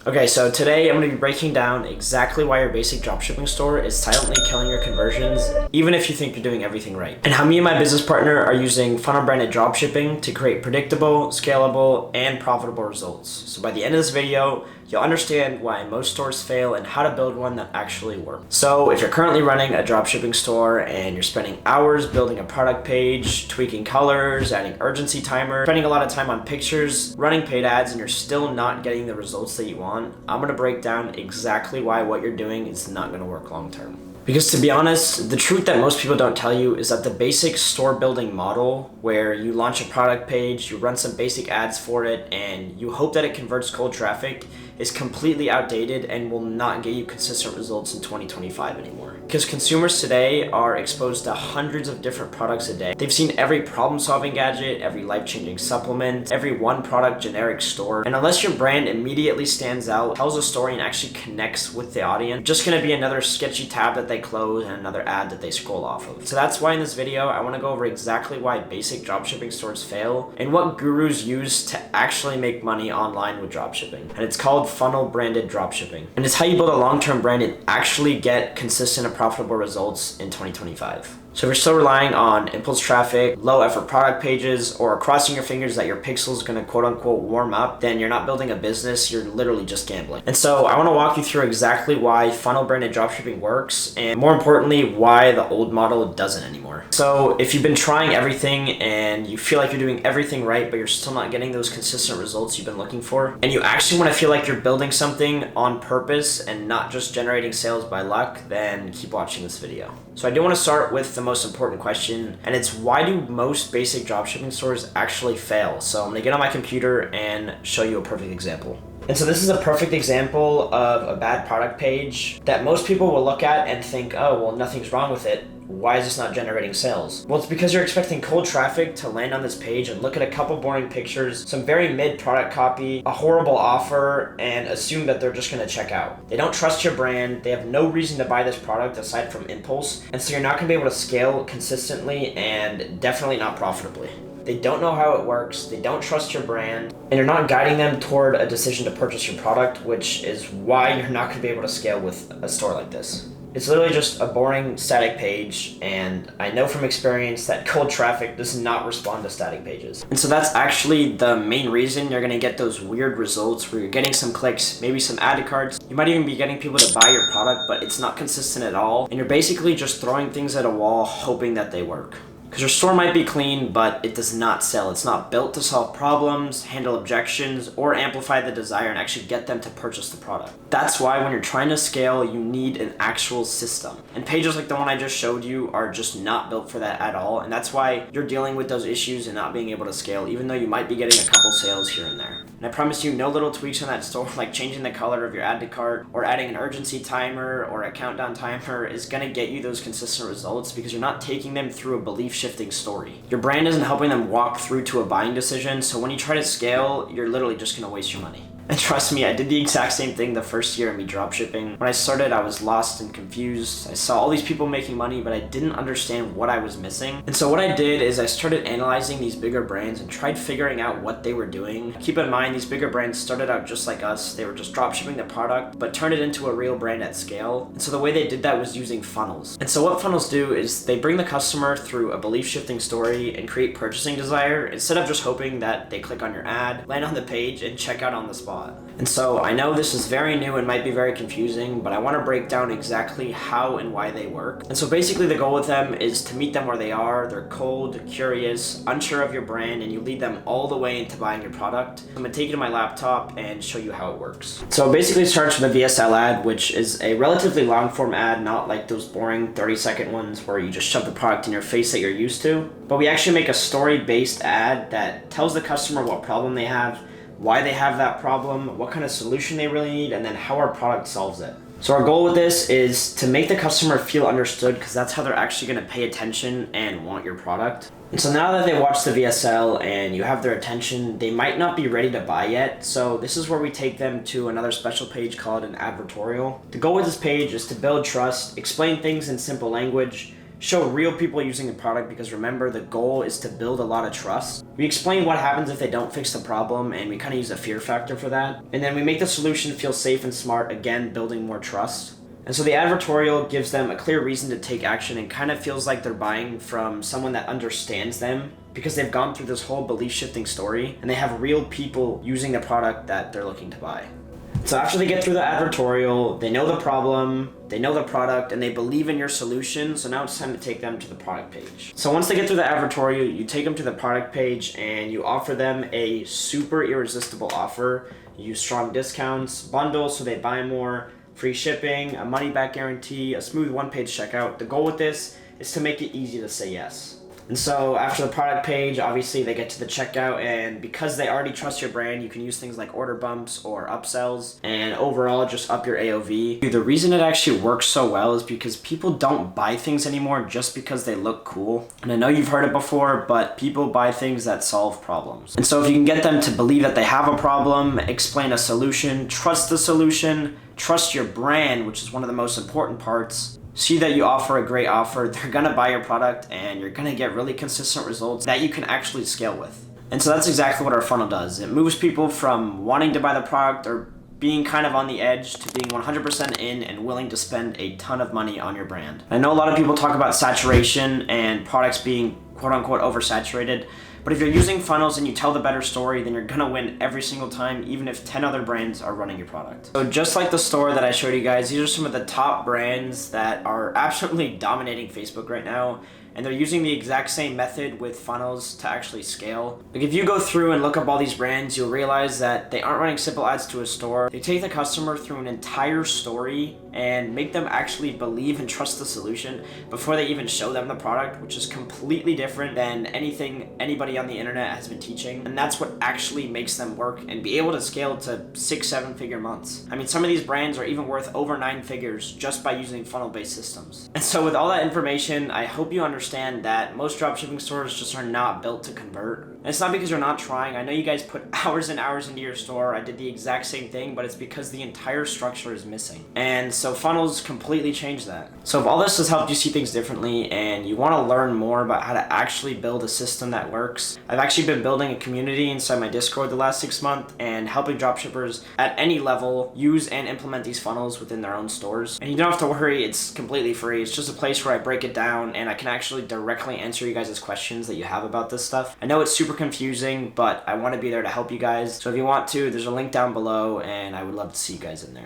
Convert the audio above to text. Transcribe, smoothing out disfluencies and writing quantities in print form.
Okay, so today I'm going to be breaking down exactly why your basic dropshipping store is silently killing your conversions, even if you think you're doing everything right. And how me and my business partner are using funnel branded dropshipping to create predictable, scalable, and profitable results. So by the end of this video, you'll understand why most stores fail and how to build one that actually works. So if you're currently running a dropshipping store and you're spending hours building a product page, tweaking colors, adding urgency timer, spending a lot of time on pictures, running paid ads, and you're still not getting the results that you want, I'm gonna break down exactly why what you're doing is not gonna work long term. Because to be honest, the truth that most people don't tell you is that the basic store building model, where you launch a product page, you run some basic ads for it, and you hope that it converts cold traffic, is completely outdated and will not get you consistent results in 2025 anymore. Because consumers today are exposed to hundreds of different products a day. They've seen every problem-solving gadget, every life-changing supplement, every one-product generic store, and unless your brand immediately stands out, tells a story, and actually connects with the audience, it's just gonna be another sketchy tab that they close and another ad that they scroll off of. So that's why in this video, I wanna go over exactly why basic dropshipping stores fail and what gurus use to actually make money online with dropshipping. And it's called funnel branded dropshipping. And it's how you build a long-term brand and actually get consistent and profitable results in 2025. So if you're still relying on impulse traffic, low effort product pages, or crossing your fingers that your pixel is gonna quote unquote warm up, then you're not building a business, you're literally just gambling. And so I wanna walk you through exactly why funnel branded dropshipping works, and more importantly, why the old model doesn't anymore. So if you've been trying everything and you feel like you're doing everything right, but you're still not getting those consistent results you've been looking for, and you actually wanna feel like you're building something on purpose and not just generating sales by luck, then keep watching this video. So I do wanna start with the most important question, and it's why do most basic dropshipping stores actually fail? So I'm gonna get on my computer and show you a perfect example. And so this is a perfect example of a bad product page that most people will look at and think, oh, well, nothing's wrong with it. Why is this not generating sales? Well, it's because you're expecting cold traffic to land on this page and look at a couple boring pictures, some very mid product copy, a horrible offer, and assume that they're just gonna check out. They don't trust your brand, they have no reason to buy this product aside from impulse, and so you're not gonna be able to scale consistently and definitely not profitably. They don't know how it works, they don't trust your brand, and you're not guiding them toward a decision to purchase your product, which is why you're not gonna be able to scale with a store like this. It's literally just a boring static page, and I know from experience that cold traffic does not respond to static pages. And so that's actually the main reason you're gonna get those weird results where you're getting some clicks, maybe some add to carts. You might even be getting people to buy your product, but it's not consistent at all, and you're basically just throwing things at a wall hoping that they work. Because your store might be clean, but it does not sell. It's not built to solve problems, handle objections, or amplify the desire and actually get them to purchase the product. That's why when you're trying to scale, you need an actual system. And pages like the one I just showed you are just not built for that at all. And that's why you're dealing with those issues and not being able to scale, even though you might be getting a couple sales here and there. And I promise you, no little tweaks on that store, like changing the color of your add to cart or adding an urgency timer or a countdown timer, is gonna get you those consistent results because you're not taking them through a belief shifting story. Your brand isn't helping them walk through to a buying decision, so when you try to scale, you're literally just gonna waste your money. And trust me, I did the exact same thing the first year of me dropshipping. When I started, I was lost and confused. I saw all these people making money, but I didn't understand what I was missing. And so what I did is I started analyzing these bigger brands and tried figuring out what they were doing. Keep in mind, these bigger brands started out just like us. They were just dropshipping the product, but turned it into a real brand at scale. And so the way they did that was using funnels. And so what funnels do is they bring the customer through a belief shifting story and create purchasing desire instead of just hoping that they click on your ad, land on the page, and check out on the spot. And so I know this is very new and might be very confusing, but I want to break down exactly how and why they work. And so basically the goal with them is to meet them where they are. They're cold, curious, unsure of your brand, and you lead them all the way into buying your product. I'm gonna take you to my laptop and show you how it works. So basically it starts with a VSL ad, which is a relatively long form ad, not like those boring 30-second ones where you just shove the product in your face that you're used to. But we actually make a story-based ad that tells the customer what problem they have, why they have that problem, what kind of solution they really need, and then how our product solves it. So our goal with this is to make the customer feel understood, because that's how they're actually going to pay attention and want your product. And so now that they watch the VSL and you have their attention, they might not be ready to buy yet. So this is where we take them to another special page called an advertorial. The goal with this page is to build trust, explain things in simple language, show real people using the product, because remember, the goal is to build a lot of trust. We explain what happens if they don't fix the problem, and we kind of use a fear factor for that. And then we make the solution feel safe and smart, again, building more trust. And so the advertorial gives them a clear reason to take action and kind of feels like they're buying from someone that understands them, because they've gone through this whole belief shifting story and they have real people using the product that they're looking to buy. So after they get through the advertorial, they know the problem, they know the product, and they believe in your solution. So now it's time to take them to the product page. So once they get through the advertorial, you take them to the product page and you offer them a super irresistible offer. You use strong discounts, bundles so they buy more, free shipping, a money back guarantee, a smooth one-page checkout. The goal with this is to make it easy to say yes. And so after the product page, obviously they get to the checkout, and because they already trust your brand, you can use things like order bumps or upsells, and overall just up your AOV. The reason it actually works so well is because people don't buy things anymore just because they look cool. And I know you've heard it before, but people buy things that solve problems. And so if you can get them to believe that they have a problem, explain a solution, trust the solution, trust your brand, which is one of the most important parts, see that you offer a great offer, they're gonna buy your product and you're gonna get really consistent results that you can actually scale with. And so that's exactly what our funnel does. It moves people from wanting to buy the product or being kind of on the edge to being 100% in and willing to spend a ton of money on your brand. I know a lot of people talk about saturation and products being quote unquote oversaturated, but if you're using funnels and you tell the better story, then you're gonna win every single time, even if 10 other brands are running your product. So just like the store that I showed you guys, these are some of the top brands that are absolutely dominating Facebook right now. And they're using the exact same method with funnels to actually scale. Like if you go through and look up all these brands, you'll realize that they aren't running simple ads to a store. They take the customer through an entire story and make them actually believe and trust the solution before they even show them the product, which is completely different than anything anybody on the internet has been teaching. And that's what actually makes them work and be able to scale to 6-7 figure months. I mean, some of these brands are even worth over 9 figures just by using funnel-based systems. And so with all that information, I hope you understand that most dropshipping stores just are not built to convert. And it's not because you're not trying. I know you guys put hours and hours into your store. I did the exact same thing, but it's because the entire structure is missing. And so funnels completely change that. So if all this has helped you see things differently and you want to learn more about how to actually build a system that works, I've actually been building a community inside my Discord the last 6 months and helping dropshippers at any level use and implement these funnels within their own stores. And you don't have to worry, it's completely free. It's just a place where I break it down and I can actually directly answer you guys' questions that you have about this stuff. I know it's super confusing, but I want to be there to help you guys. So if you want to, there's a link down below and I would love to see you guys in there.